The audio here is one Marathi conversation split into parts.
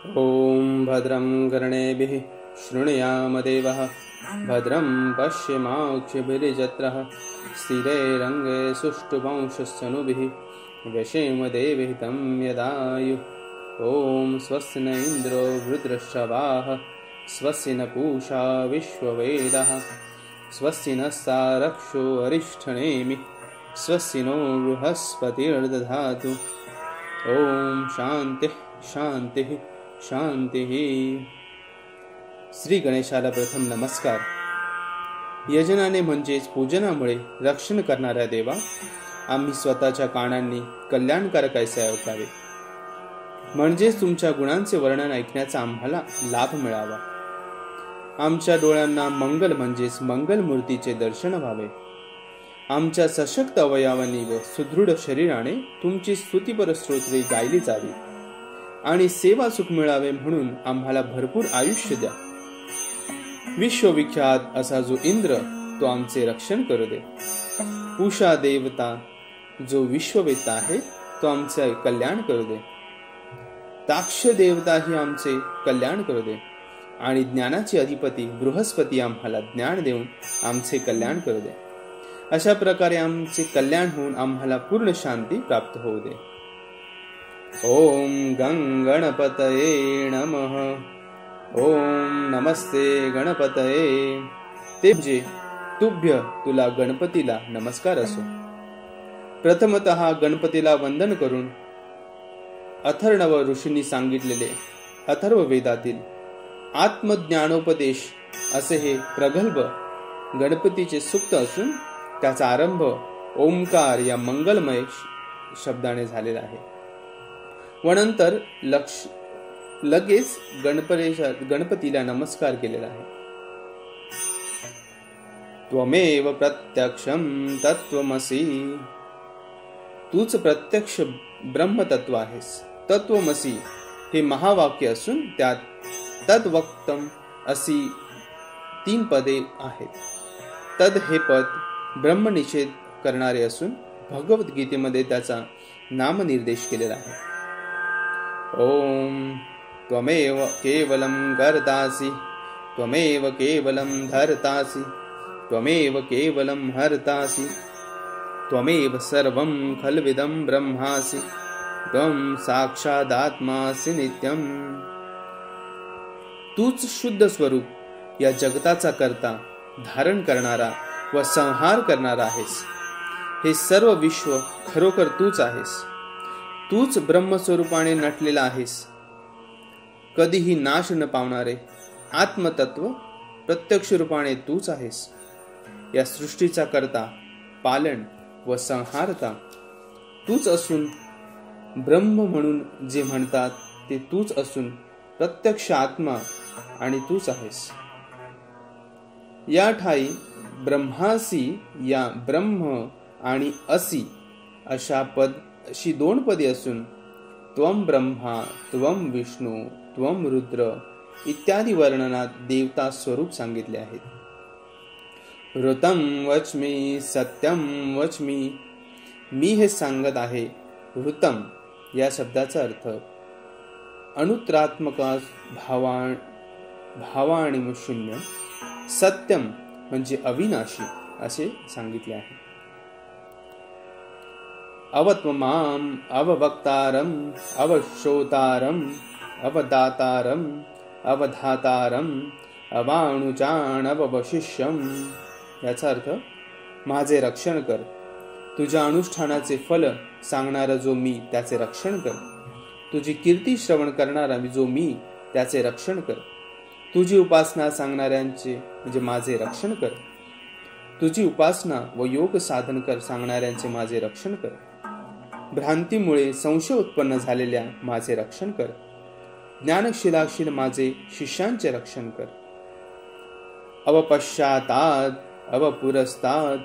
ओम भद्रं कर्णेभिः शृणुयामदेवः भद्रं पश्येमाक्षभिर्यजत्रः स्थिरैरङ्गे सुष्ठुवंशस्तनुभिः व्यशेम देवहितं यदायुः। ॐ स्वस्ति न इन्द्रो वृत्रश्रवाः स्वस्ति न पूषा विश्ववेदः स्वस्ति नस्तारक्षो अरिष्ठनेमिः स्वस्ति नो बृहस्पतिर्दधातु। ओम शांतिः शांतिः शांतिः। श्री गणेशाला प्रथम नमस्कार। यजनाने म्हणजेच पूजनामुळे रक्षण करणाऱ्या देवा, आम्ही स्वतःच्या कानांनी कल्याणकारक ऐसे ऐकावे, म्हणजेच तुमच्या गुणांचे वर्णन ऐकण्याचा आम्हाला लाभ मिळावा। आमच्या डोळ्यांना मंगल म्हणजेच मंगल मूर्तीचे दर्शन व्हावे। आमच्या सशक्त अवयवांनी व सुदृढ शरीराने तुमची स्तुतिपर स्तोत्रे गायली जावी आणि सेवा सुख मिळावे, म्हणून आम्हाला भरपूर आयुष्य द्या। विश्वविख्यात असा जो इंद्र, तो आमचे रक्षण करू दे। उषा देवता जो विश्ववेत्ता आहे, तो आमचे कल्याण करू दे। ताक्ष देवता ही आमचे कल्याण करू दे आणि ज्ञानाचे अधिपती बृहस्पती आम्हाला ज्ञान देऊन आमचे कल्याण करू दे। अशा प्रकारे आमचे कल्याण होऊन आम्हाला पूर्ण शांती प्राप्त होऊ दे। ओम गणपतये नमः। ओम नमस्ते गणपतये। ते म्हणजे तुभ्य, तुला गणपतीला नमस्कार असो। प्रथमतः गणपतीला वंदन करून अथर्वण ऋषींनी सांगितलेले अथर्व वेदातील आत्मज्ञानोपदेश असे हे प्रगल्भ गणपतीचे सूक्त असून त्याचा आरंभ ओंकार या मंगलमय शब्दाने झालेला आहे व नंतर लगेच गणपतीला नमस्कार केलेला आहे। त्वमेव प्रत्यक्षं तत्त्वमसि, तूच प्रत्यक्ष ब्रह्मतत्व आहेस। तत्त्वमसि हे महावाक्य असून त्यात तद्वक्तम अशी 3 पदे आहेत। तद हे पद ब्रह्मनिषेध करणारे असून भगवद्गीतेमध्ये त्याचा नामनिर्देश केलेला आहे। ओम त्वमेव केवलं कर्तासि त्वमेव केवलं धर्तासि त्वमेव केवलं हर्तासि त्वमेव सर्वं खल्विदं ब्रह्मासि त्वं साक्षादात्मासि नित्यं। तूच शुद्ध स्वरूप या जगताचा करता, धारण करणारा व संहार करणारा आहेस। हे सर्व विश्व खरोखर तूच आहेस। तूच ब्रह्मस्वरूपाने नटलेला आहेस। कधीही नाश न पावणारे आत्मतत्व प्रत्यक्ष रूपाने तूच आहेस। या सृष्टीचा करता, पालन व संहारता तूच असून ब्रह्म म्हणून जे म्हणतात ते तूच असून प्रत्यक्ष आत्मा आणि तूच आहेस। या ठाई ब्रह्मासी या ब्रह्म आणि असी अशी 2 पदे असून त्वम ब्रह्मा त्वम विष्णू त्वम रुद्र इत्यादी वर्णनात देवता स्वरूप सांगितले आहेत। ऋतं वच्मि सत्यं वच्मि, मी हे सांगत आहे। ऋतम या शब्दाचा अर्थ अनुत्तरात्मक भावाणी शून्य, सत्यम म्हणजे अविनाशी असे सांगितले आहे। अवत्वमाम अववक्तारम अवश्रोतारम अवदातारम अवधातारम अवाणुचान अववशिष्यम, याचा अर्थ माझे रक्षण कर। तुझ्या अनुष्ठानाचे फल सांगणारा जो मी, त्याचे रक्षण कर। तुझी कीर्ती श्रवण करणारा जो मी, त्याचे रक्षण कर। तुझी उपासना सांगणाऱ्यांचे म्हणजे माझे रक्षण कर। तुझी उपासना व योग साधन कर सांगणाऱ्यांचे माझे रक्षण कर। भ्रांतीमुळे संशय उत्पन्न झालेल्या माझे रक्षण कर। ज्ञानशिलाशील माझे शिष्यांचे रक्षण कर। अवपश्चातात अवपुरस्तात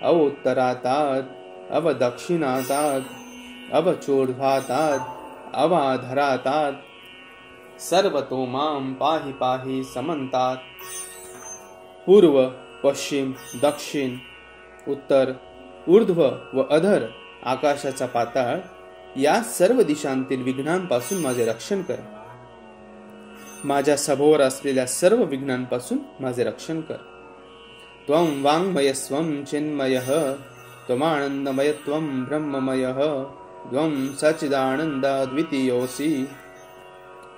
अवोत्तरातात अवदक्षिणातात अवचोर्ध्वातात अवाधरातात सर्वतो मां पाहि पाहि समंतात। पूर्व, पश्चिम, दक्षिण, उत्तर, ऊर्ध्व व अधर आकाशाचा पाताळ या सर्व दिशांतील विघ्नांपासून माझे रक्षण कर। माझ्या सभोवर असलेल्या सर्व विघ्नांपासून माझे रक्षण कर. त्वं वाङ्मयस्त्वं चिन्मयः त्वमानन्दमयत्वं ब्रह्ममयः त्वं सच्चिदानन्दाद्वितीयोऽसि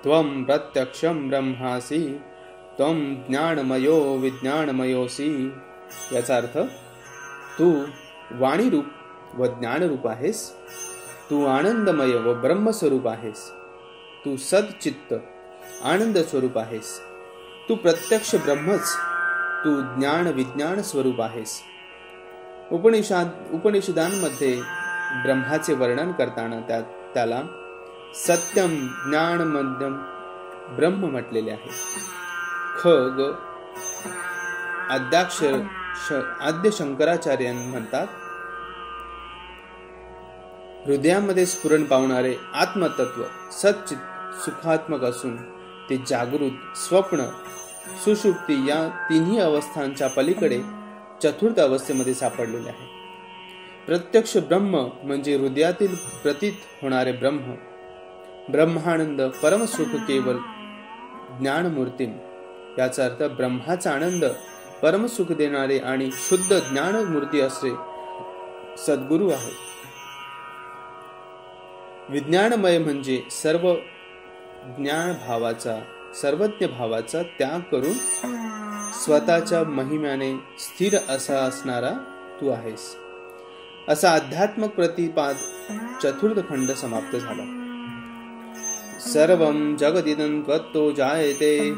त्वं प्रत्यक्षं ब्रह्मासि त्वं ज्ञानमयो विज्ञानमयोऽसि. याचा अर्थ तू वाणीरूप व ज्ञानरूप आहेस, तू आनंदमय व ब्रह्मस्वरूप आहेस, तू सदचित्त आनंद स्वरूप आहेस, तू प्रत्यक्ष ब्रह्मच, तू ज्ञान विज्ञान स्वरूप आहेस. उपनिषदांमध्ये ब्रह्माचे वर्णन करताना त्याला सत्यम ज्ञान मध्यम ब्रह्म म्हटलेले आहे. ख ग आद्य शंकराचार्य म्हणतात, हृदयामध्ये स्फुरण पावणारे आत्मतत्व सच्चित सुखात्मक असून ते जागृत, स्वप्न, सुषुप्ती या तिन्ही अवस्थांच्या पलीकडे चतुर्थ अवस्थेमध्ये सापडलेले आहे. प्रत्यक्ष ब्रह्म म्हणजे हृदयातील प्रतीत होणारे ब्रह्म, ब्रह्मानंद, परमसुख, केवल ज्ञानमूर्ती. याचा अर्थ ब्रह्माचा आनंद, परमसुख देणारे आणि शुद्ध ज्ञानमूर्ती असे सद्गुरू आहे. विज्ञानमय म्हणजे सर्व ज्ञान भावाचा, सर्वज्ञ भावाचा त्याग करून स्वतःच्या महिम्याने स्थिर असा असणारा तू आहेस. असा आध्यात्मक प्रतिपाद चतुर्थ खंड समाप्त झाला. सर्वं जगदिदं त्वत्तो जायते,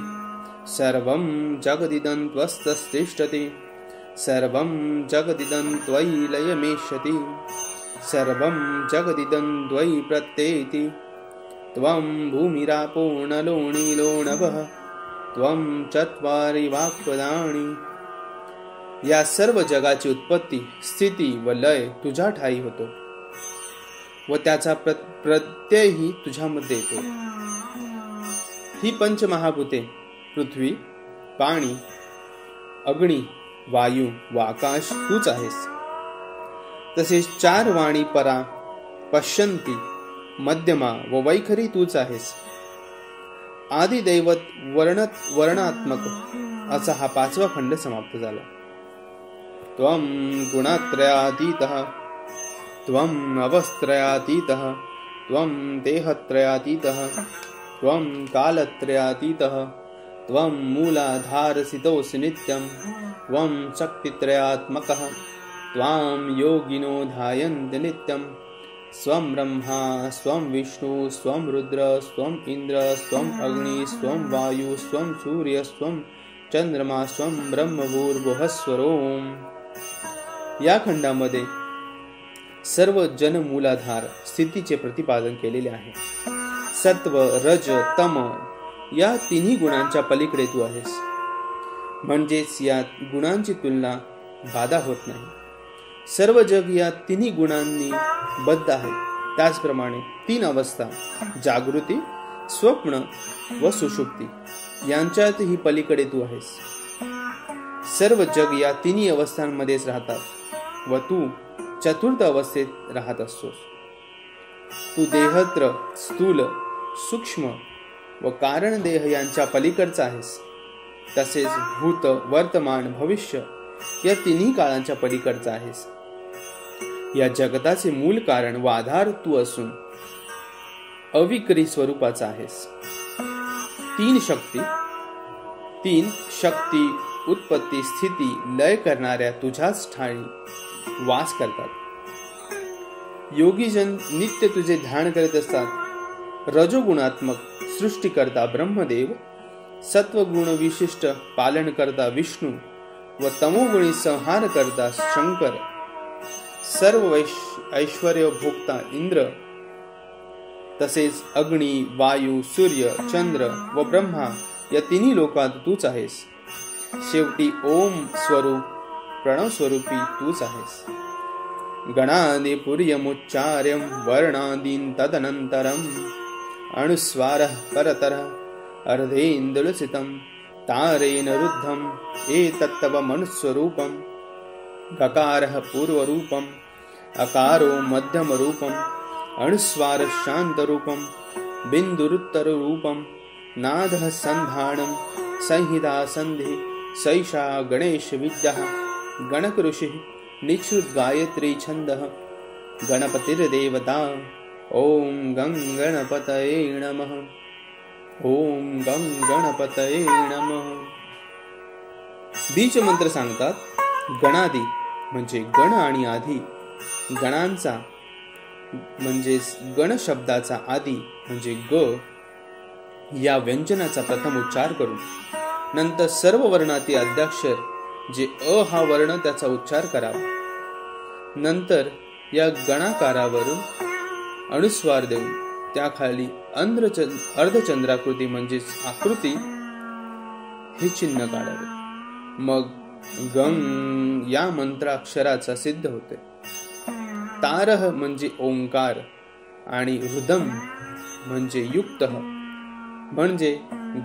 सर्वं जगदिदं त्वस्ततिष्ठति, सर्वं जगदिदं त्वयि लयमेष्यति, सर्वं जगदिदं त्वयि प्रत्येति, त्वं भूमिरापो नलो नीलो नभः, त्वं चत्वारि वाक्पदानि. या सर्व जगाची उत्पत्ती, स्थिती व लय तुझ्या ठाई होतो व त्याचा प्रत्ययही तुझ्यामध्ये येतो. ही पंचमहाभूते पृथ्वी, पाणी, अग्नी, वायू व आकाश तूच आहेस. तसेच चार वाणी परा, पश्यंती, मध्यमा व वैखरी तूच आहेस. आदि दैवत वर्णात्मक असा हा पाचवा खंड समाप्त झाला. त्वं गुणत्रयातीतः, त्वं अवस्थत्रयातीतः, त्वं देहत्रयातीतः, त्वं कालत्रयातीतः, त्वं मूलाधारसितोऽसि नित्यं, त्वं शक्तित्रयात्मकः, त्वां योगिनो ध्यायन्ति नित्यं. स्वं ब्रह्मा, स्वं विष्णु, स्वं रुद्र, स्वं इंद्र, स्वं अग्नि, स्वं वायु, स्वं सूर्य, स्वं चंद्रमा, स्वं ब्रह्मभूर्भुवस्वरोम. या खंडामध्ये सर्व जनमूलाधार स्थितीचे प्रतिपादन केलेले आहे. सत्व, रज, तम या तिन्ही गुणांच्या पलीकडे तू आहेस, म्हणजेच या गुणांची तुलना बाधा होत नाही. सर्व जग या तिन्ही गुणांनी बद्ध आहे. त्याचप्रमाणे तीन अवस्था, जागृती, स्वप्न व सुषुप्ती, यांच्यातही पलीकडे तू आहेस. सर्व जग या तिन्ही अवस्थांमध्येच राहतात व तू चतुर्थ अवस्थेत राहत असतोस. तू देहत्र, स्थूल, सूक्ष्म व कारण देह यांच्या पलीकडचा आहेस. तसेच भूत, वर्तमान, भविष्य या तिन्ही काळांच्या पलीकडचा आहेस. या जगताचे मूल कारण व आधार तू असून अविकारी स्वरूपाचा आहेस. तीन शक्ती उत्पत्ती, स्थिती, लय करणाऱ्या तुझ्याच ठाणी वास करतात. योगीजन नित्य तुझे ध्यान करत असतात. रजोगुणात्मक सृष्टीकर्ता ब्रह्मदेव, सत्वगुण विशिष्ट पालन करता विष्णू व तमोगुणी संहार करता शंकर, सर्व ऐश्वर्य भोगता इंद्र, तसेच अग्नी, वायू, सूर्य, चंद्र व ब्रह्मा या तिन्ही लोकात तूच आहेस. शेवटी ओम स्वरूप, प्रणव स्वरूपी तूच आहेस. गणादि पुर्यमुच्चार्यं वर्णादीन तदनंतरम अनुस्वारः परतरः अर्धेन्दुलसितं तारेण रुद्धं एतत्तव मनुस्वरूपं. गकारः पूर्वरूपं, अकारो मध्यमरूपं, अनुस्वारः शान्तरूपं, बिन्दुरुत्तररूपं, नादः संधानं संहिता संधि सैषा गणेश विद्या गणक ऋषि निश्रुत गायत्री छंदः गणपतिर्देवता। ओम गं गणपतये नमः। ओम गं गणपतये नमः। बीज मंत्र सांगतात, गणादी म्हणजे गण आणि आधी, गणांचा म्हणजे गण शब्दाचा आदी म्हणजे ग या व्यंजनाचा प्रथम उच्चार करून नंतर सर्व वर्णातील आद्याक्षर जे अ हा वर्ण त्याचा उच्चार करावा। नंतर या गणाकारावरून अनुस्वार देऊन त्याखाली अर्धचंद्राकृती म्हणजे आकृती हे चिन्ह काढावे। मग गंग या मंत्राक्षराचा सिद्ध होते। तारह म्हणजे ओंकार आणि हृदम म्हणजे युक्त म्हणजे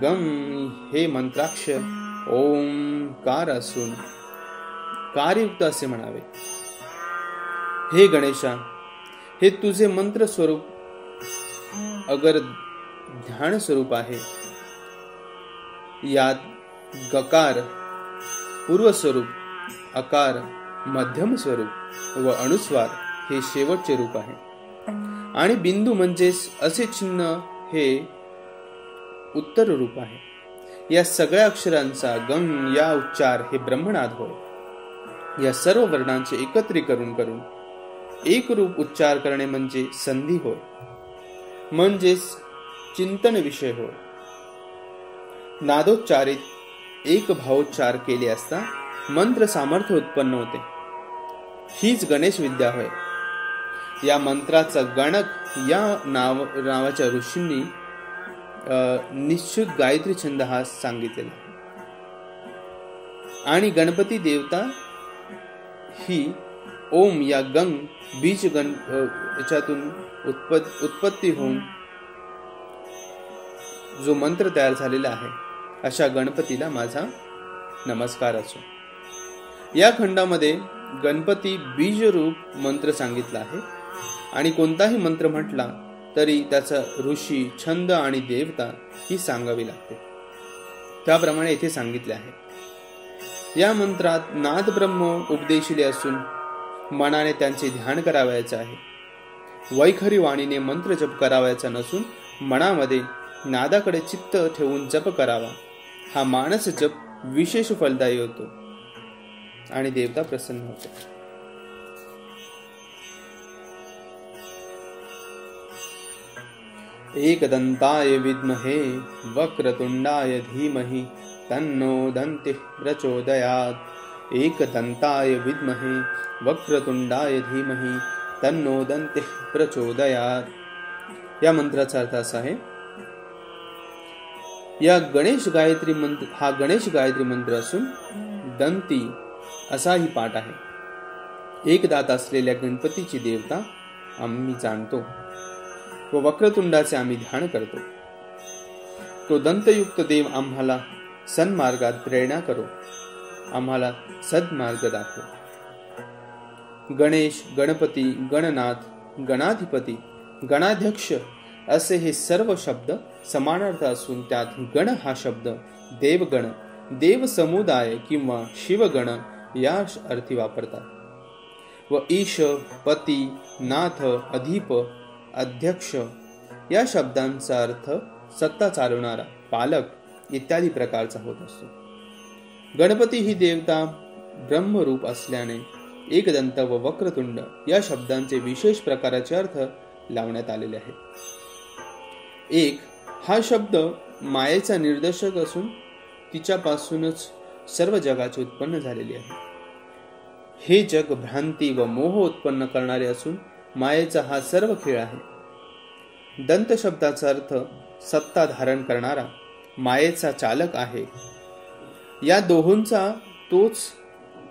गंग हे मंत्राक्षर ओंकार असून कारयुक्त असे म्हणावे। हे गणेशा, हे तुझे मंत्र स्वरूप अगर ध्यान स्वरूप आहे। यात गकार पूर्व स्वरूप, अकार मध्यम स्वरूप व अनुस्वार हे शेवटचे रूप आहे आणि बिंदू म्हणजे असे चिन्ह हे उत्तर रूप आहे। या सगळ्या अक्षरांचा गंग या उच्चार हे ब्रह्मनाद होय। या सर्व वर्णांचे एकत्रीकरण करून एक रूप उच्चार करणे म्हणजे संधी होय, म्हणजेच चिंतन विषय होय। नादोच्चारित एक भावोच्चार केले असता मंत्र सामर्थ्य उत्पन्न होते। हीच गणेश विद्या होय। या मंत्राचा गणक या नावाच्या ऋषींनी निश्चित गायत्री छंद हा सांगितलेला आणि गणपती देवता ही ओम या गंग बीज याच्यातून उत्पत्ती होऊन जो मंत्र तयार झालेला आहे अशा गणपतीला माझा नमस्कार असो। या खंडामध्ये गणपती बीज रूप मंत्र सांगितला आहे आणि कोणताही मंत्र म्हटला तरी त्याचा ऋषी, छंद आणि देवता ही सांगावी लागते। त्याप्रमाणे येथे सांगितले आहे। या मंत्रात नाद ब्रह्म उपदेशिले असून मनाने त्यांचे ध्यान करावयाचे आहे। वैखरी वाणीने मंत्र जप करावयाचा नसून मनामध्ये नादाकडे चित्त ठेवून जप करावा। हा मानस जप विशेष फलदायी होतो आणि देवता प्रसन्न होते। एकदंताय विद्महे वक्रतुंडाय धीमहि तन्नो दन्तिः प्रचोदयात्। एकदंताय विद्महे वक्रतुंडाय धीमहि तन्नो दन्तिः प्रचोदयात्। या मंत्राचा अर्थ असा आहे, या गणेश गायत्री मंत्र हा गणेश गायत्री मंत्र असून दंती असाही पाठ आहे। एक दात असलेल्या गणपतीची देवता आम्ही जाणतो व वक्रतुंडाचे आम्ही ध्यान करतो। तो दंतयुक्त देव आम्हाला सन्मार्गात प्रेरणा करो, आम्हाला सद्मार्ग दाखव। गणेश, गणपती, गणनाथ, गणाधिपती, गणाध्यक्ष असे हे सर्व शब्द समानार्थ असून त्यात गण हा शब्द देवगण, देव समुदाय किंवा शिवगण या अर्थी वापरतात व ईश, पती, नाथ, अधिप, अध्यक्ष या शब्दांचा अर्थ सत्ता चालवणारा, पालक इत्यादी प्रकारचा होत असतो। गणपती ही देवता ब्रह्मरूप असल्याने एकदंत व वक्रतुंड या शब्दांचे विशेष प्रकारचे अर्थ लावण्यात आलेले आहेत। एक हा शब्द मायेचा निर्देशक असून तिच्यापासूनच सर्व जगाचे उत्पन्न झालेले आहे। हे जग भ्रांती व मोह उत्पन्न करणारे असून मायेचा हा सर्व खेळ आहे। दंत शब्दाचा अर्थ सत्ता धारण करणारा, मायेचा चालक आहे। या दोहोंचा तोच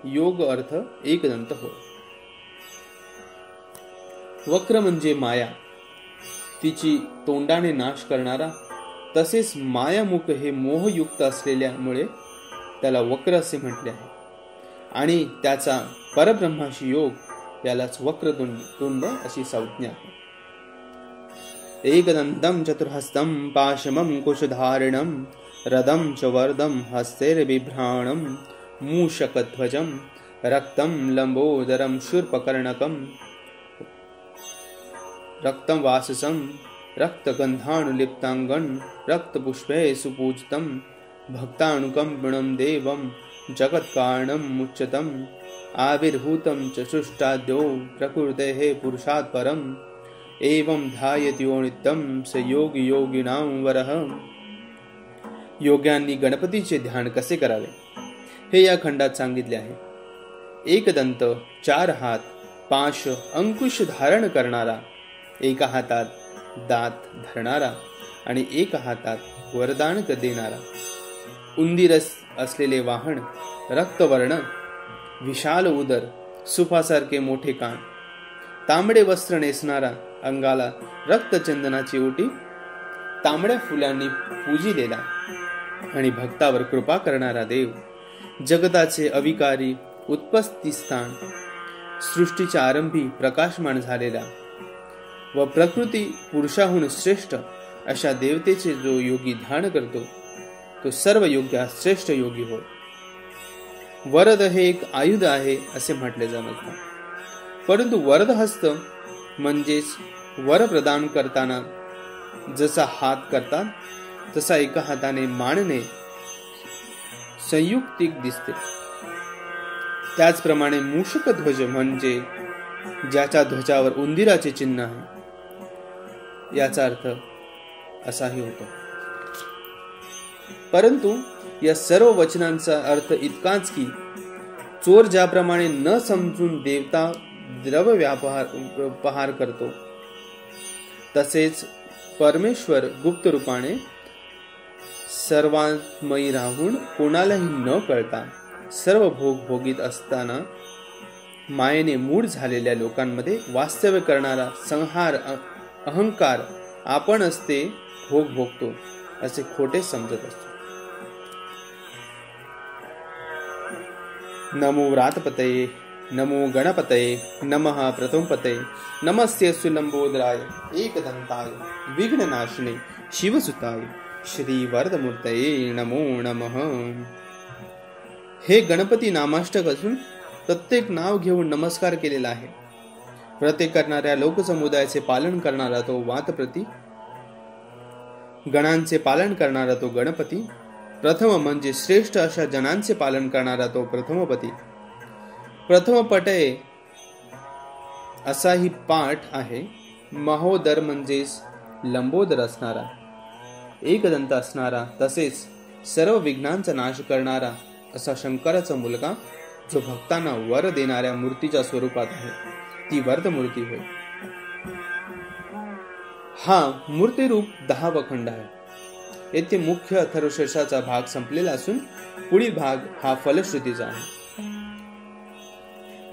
योग अर्थ एकदंत होय। वक्र म्हणजे माया, तिची तोंडाने नाश करणारा, तसेच मायामुख हे मोहयुक्त असलेल्यामुळे त्याला वक्र असे म्हटले आहे आणि त्याचा परब्रह्माशी योग यालाच वक्रतुंड अशी संज्ञा आहे। एकदन्तं चतुर्हस्तं पाशमं कुशधारिणं रदं च वर्दं हस्तैर्बिभ्राणं मूषकध्वजं रक्तं लम्बोदरं शूर्पकर्णकं रक्तं वाससं रक्तगन्धानुलिप्ताङ्गं रक्तपुष्पैः सुपूजितं भक्तानुकम्पणं देवं जगत्कारणं मुच्यतम् आविर्भूतं च सृष्टाद्यो प्रकृतेः पुरुषात् परम् एवं ध्यायत्यो नित्यं स योगी योगिनां वरः. योग्यांनी गणपतीचे ध्यान कसे करावे हे या खंडात सांगितले आहे. एकदंत, 4 हात, पाश, अंकुश धारण करणारा, एका हातात दात धरणारा आणि एका हातात वरदान देणारा, उंदीरस असलेले वाहन, रक्तवर्ण, विशाल उदर, सुफासारखे मोठे कान, तांबडे वस्त्र नेसणारा, अंगाला रक्तचंदनाची ओटी, तांबड्या फुलांनी पूजिलेला आणि भक्तावर कृपा करणारा देव, जगताचे अविकारी उत्पत्ती स्थान, सृष्टीच्या आरंभी प्रकाशमान झालेला व प्रकृती पुरुषाहून श्रेष्ठ अशा देवतेचे जो योगी ध्यान करतो तो सर्व योग्य श्रेष्ठ योगी होय. वरद हे एक आयुध आहे असे म्हटले जात, परंतु वरदहस्त म्हणजेच वर प्रदान करताना जसा हात करतात तसा एका हाताने मांडणे संयुक्तिक दिसते. त्याचप्रमाणे मूषक ध्वज म्हणजे ज्याच्या ध्वजावर उंदीराचे चिन्ह आहे, याचा अर्थ असाही होतो. परंतु या सर्व वचनांचा अर्थ इतकाच की चोर ज्याप्रमाणे न समजून देवता द्रव्य व्यापार करतो, तसेच परमेश्वर गुप्त रूपाने सर्वांमयी राहून कोणालाही न कळता सर्व भोग भोगीत असताना मायेने मूढ झालेल्या लोकांमध्ये वास्तव्य करणारा संहार अहंकार आपण असते भोग भोगतो असे खोटे समजत असतो. नमो व्रातपतये, नमो गणपतये, नमः प्रथमपतये, नमस्ते सुलंबोदराय एकदंताय विघ्ननाशिने शिवसुताय श्री वरदमूर्तये नमो नमः. हे गणपती नामाष्टक असून प्रत्येक नाव घेऊन नमस्कार केलेला आहे. व्रते करणाऱ्या लोकसमुदायाचे पालन करणारा तो वातप्रती, गणांचे पालन करणारा तो गणपती, प्रथम म्हणजे श्रेष्ठ अशा जनांचे पालन करणारा तो प्रथमपती. प्रथमपटये असाही पाठ आहे. महोदर म्हणजेच लंबोदर असणारा, एकदंत असणारा, तसेच सर्व विघ्नांचा नाश करणारा असा शंकराचा मुलगा जो भक्तांना वर देणाऱ्या मूर्तीच्या स्वरूपात आहे, ती वरदमूर्ती होय. हा मूर्तिरूप 10वा खंड आहे. येथे मुख्य अथर्वशीर्षाचा भाग संपलेला असून पुढील भाग हा फलश्रुतीचा आहे.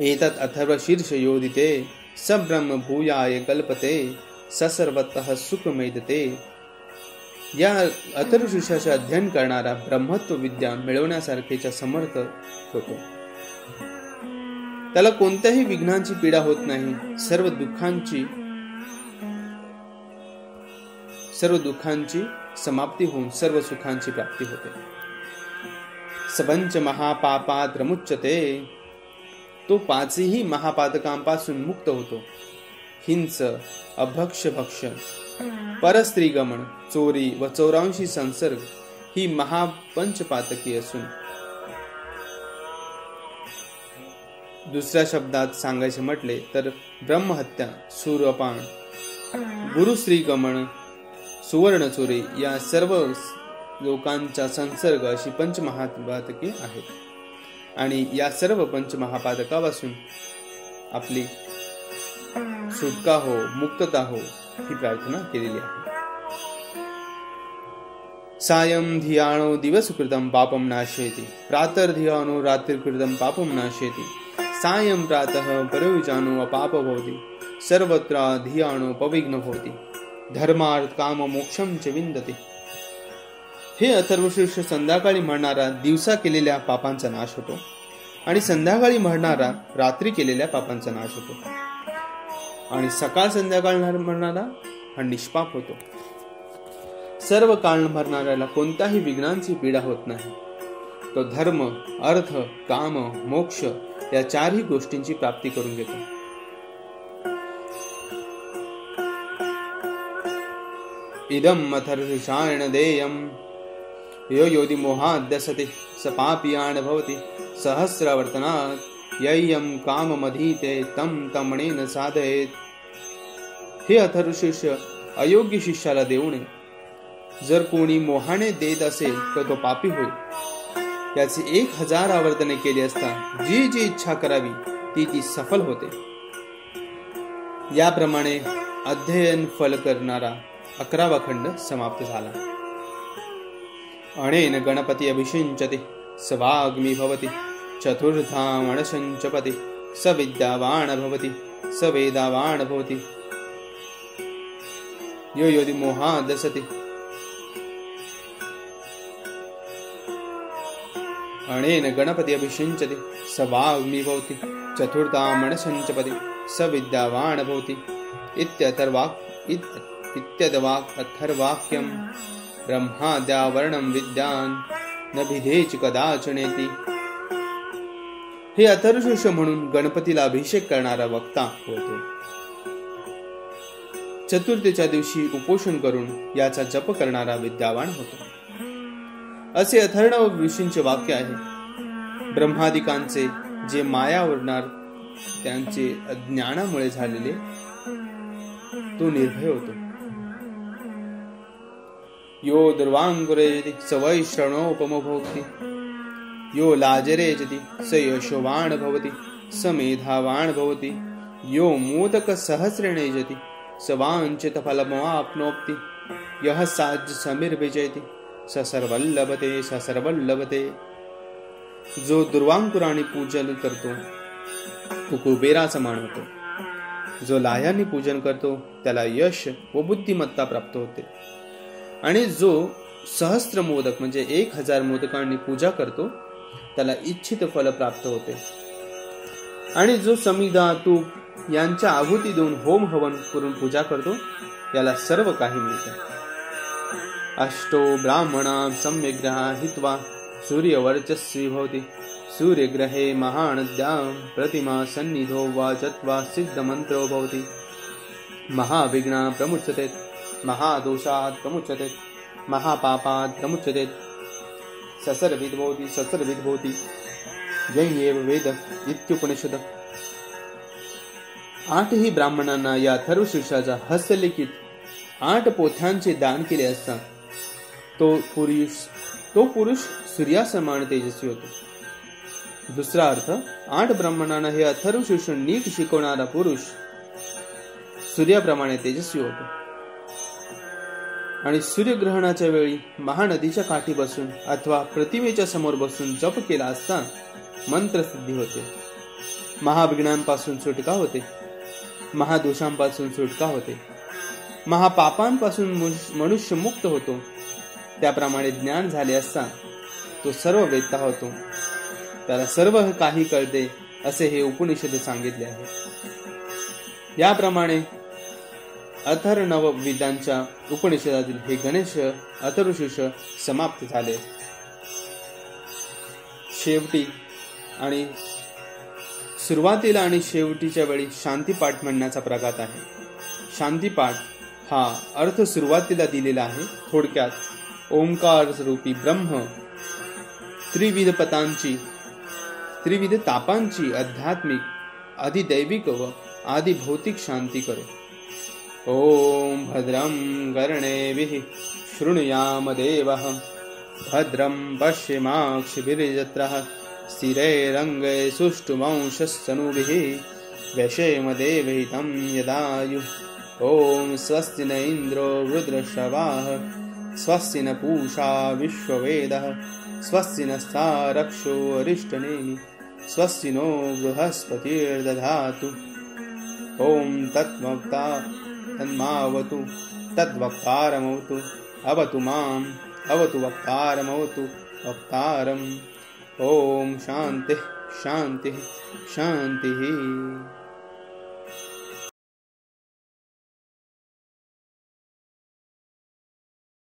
एतत् अथर्वशीर्ष योदिते स ब्रह्म भूयाय कल्पते स सर्वतः सुखमेदते. या अथर्वशीर्षाचे अध्ययन करणारा ब्रह्मत्व विद्या मिळवण्यासारखेच्या समर्थ होतो. त्याला कोणत्याही विघ्नांची पीडा होत नाही. सर्व दुःखांची समाप्ती होऊन सर्व सुखांची प्राप्ती होते. सबंच महापापात रमुच्यते. तो 5ही महापातकांपासून मुक्त होतो. हिंस, अभक्ष भक्ष, परस्त्रीगमन, चोरी व चौरांशी संसर्ग ही महापंचपातकी असून दुसऱ्या शब्दात सांगायचे म्हटले तर ब्रह्महत्या, सूर्यपान, गुरुश्रीगमन, सुवर्ण चोरी या सर्व लोकांचा संसर्ग अशी पंचमहापातके आहेत. आणि या सर्व पंचमहापातकापासून आपली सुटका हो, मुक्तता हो ही प्रार्थना केलेली आहे. सायं धियानो दिवसकृतं पापं नाशयति, प्रातर्धियानो रात्रिकृतं पापं नाशयति, सायं प्रातः परयुजानो अपाप भवति, सर्वत्र धियानो पविघ्न भवति, धर्मार्थ काम मोक्षं च विन्दति. हे अथर्वशीर्ष संध्याकाळी म्हणणारा दिवसा केलेल्या पापांचा नाश होतो आणि संध्याकाळी म्हणणारा रात्री केलेल्या पापांचा नाश होतो आणि सकाळ संध्याकाळ म्हणणारा हा निष्पाप होतो. सर्व काळ भरणाऱ्याला कोणत्याही विघ्नांची पीडा होत नाही. तो धर्म, अर्थ, काम, मोक्ष या चारही गोष्टींची प्राप्ती करून घेतो. इदम अथर्वशीर्षायण देयम यो योधी मोहाद्यसते स पापीयान भवति सहस्रवर्तनात् यय्यम काममधीते तम तमणेन साधयेत. हे अथर्वशीर्ष, अयोग्य शिष्याला देऊ नये. जर कोणी मोहाने देत असेल तर तो पापी होईल. याची 1000 आवर्तने केली असता जी जी इच्छा करावी ती सफल होते. याप्रमाणे अध्ययन फल करणारा 11वा खंड समाप्त झाला. अनेन गणपती अभिषिंचते स वाग्मी भवति चतुर्थाम् अणसंचपति स विद्यावान भवति स वेदावान भवति यो योधि मोहादसति. अनेन गणपति अभिषिंचते स वाग्मी भवति चतुर्थाम् अणसंचपति स विद्यावान भवति इत्यथर्वाक् अथर्वाक्यं ब्रह्माद्यावर्णं विद्यान् न भिदेच कदाचनेति. हे अथर्वशीर्ष म्हणून गणपतीला अभिषेक करणारा वक्ता होतो. चतुर्थीच्या दिवशी उपोषण करून याचा जप करणारा विद्यावान होतो. असे अथर्व ऋषींचे वाक्य आहे. ब्रह्मादिकांचे जे माया उरणार त्यांचे अज्ञानामुळे झालेले तो निर्भय होतो. यो दुर्वांकुरेति स वैश्रणोपमो भवति यो लाजरेति स यशोवान भवति स मेधावान भवति यो मोदक सहस्रेण यजति स वाञ्छित फलमाप्नोति यः साज्य समिर्विजयति स सर्वल्लभते स सर्वल्लभते. जो दुर्वांकुराने पूजन करतो तो कुबेरा समान होतो. जो लाह्यांनी पूजन करतो त्याला यश व बुद्धिमत्ता प्राप्त होते. आणि जो सहस्त्र मोदक म्हणजे 1000 मोदकांनी पूजा करतो त्याला इच्छित फल प्राप्त होते. आणि जो समिधा तूप यांच्या आहुती देऊन होम हवन करून पूजा करतो याला सर्व काही मिळते. अष्टो ब्राह्मणा सम्यग्रहा हित्वा सूर्यवर्चस्वी भवति सूर्यग्रहे महानद्यां प्रतिमा सन्निधो वा चत्वा सिद्धमन्त्रो भवति महाविघ्ना प्रमुच्यते महादोषात् प्रमुच्यते महापापात् प्रमुच्यते ससर्विद् भवति जैयेव वेद इत्युपनिषद. 8ही ब्राह्मणांना या अथर्वशीर्षाच्या हस्तलिखित 8 पोथ्यांचे दान केले असता तो पुरुष सूर्यासमान तेजस्वी होतो. दुसरा अर्थ, 8 ब्राह्मणांना हे अथर्वशीर्ष नीट शिकवणारा पुरुष सूर्याप्रमाणे तेजस्वी होतो. आणि सूर्यग्रहणाच्या वेळी महानदीच्या काठी बसून अथवा प्रतिमेच्या समोर बसून जप केला असता मंत्रसिद्धी होते. महाविघ्नांपासून सुटका होते. महादोषांपासून सुटका होते. महापापांपासून मनुष्य मुक्त होतो. त्याप्रमाणे ज्ञान झाले असता तो सर्व वेत्ता होतो. त्याला सर्व काही कळते असे हे उपनिषद सांगितले आहे. याप्रमाणे अथर्वणव वेदांच्या उपनिषदातील हे गणेश अथर्वशीर्ष समाप्त झाले. शेवटी आणि सुरुवातीला आणि शेवटीच्या वेळी शांतीपाठ म्हणण्याचा प्रघात आहे. शांतीपाठ हा अर्थ सुरुवातीला दिलेला आहे. थोडक्यात ओंकार रूपी ब्रह्म त्रिविध तापांची आध्यात्मिक, अधिदैविक व आदिभौतिक शांती करो. ओम भद्रं कर्णेभिः शृणुयाम देवः भद्रं पश्येमाक्षभिर्यजत्रः स्थिरैरङ्गैः सुष्ठुवंशस्तनूभिः व्यशेम देवहितं यदायुः. ओम स्वस्ति न इन्द्रो वृद्रश्रवाः स्वस्ति न पूषा विश्ववेदः स्वस्ति नस्तारक्षो अरिष्टनेमिः स्वस्ति नो बृहस्पतिर्दधातु. ओम तद्वक्ता तन्मावतु तद्वक्तारमवतु अवतु माम् अवतु वक्तारमवतु वक्तारम्. ओम शान्तिः शान्तिः शान्तिः.